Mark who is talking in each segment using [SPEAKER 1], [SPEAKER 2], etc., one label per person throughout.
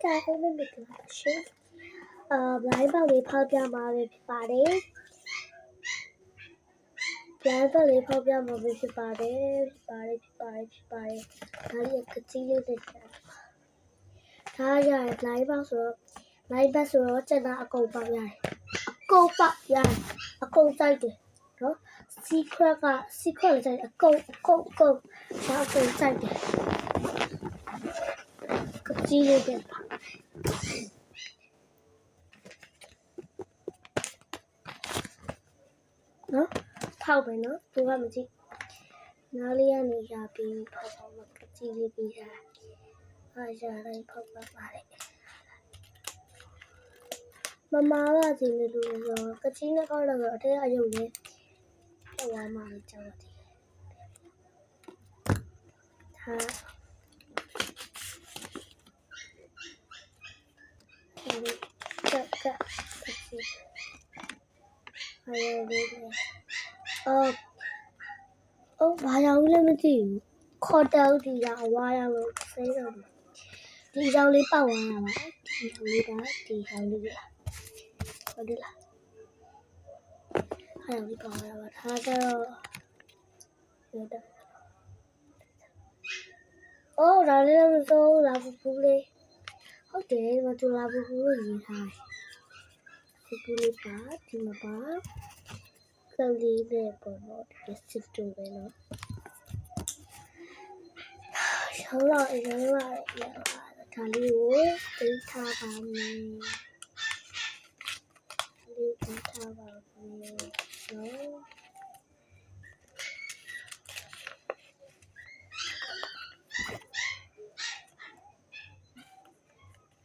[SPEAKER 1] 大家好，我们老师来把你抛掉嘛，被发的，来把你抛掉嘛，被发的，哪里有个机灵的人？他呀，来把所在那狗包呀，狗包呀，狗在的，喏，secret 在的，狗，然后狗在的，个机灵的。နော်ထောက်ပဲနော်သူကမကြည့်နားလေးကနေရပြီးဖောက်ပါမကြည့်လေးပြီးတာအားရတိုင်းဖောက်ပါပါတယ်မမားပါစီနေလို့ဆိုကချင်နဲ့ခောက်တော့အထက်အယုတ်လေးပြောင်းသွားမှလည်းကြောက်တယ်ဒါကအားရလေးဘာကြောင့်လဲမသိဘူးခေါ်တောက်ဒီကအဝါရလို့စိတ်တော့ဒီကြောင်လေးပေါက်သွားတာပါဒီကြောင်လေးကဒီကြောင်လေးပဲဟုတ်တယ်လားအဲ့ဒါလေးပေါက်သွားတာပါဒါကြတော့ဒါလေးမစိုးလာဘူးလေးဟုတ်တယ်မတူလာဘူးလို့ရေးထားတယ်ဘူးလေးပါဒီမှာပါကလေးလေးပေါ့နော်ဒီစစ်တူပဲနော်ရောင်းလာဒါလေးကိုသိထားပါမယ်သိထားပါမယ်နော်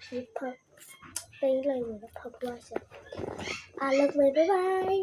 [SPEAKER 1] ဒီဖတ်ပေးလိုက်လို့ဖတ်ပြဆက်အားလုံးပဲ bye bye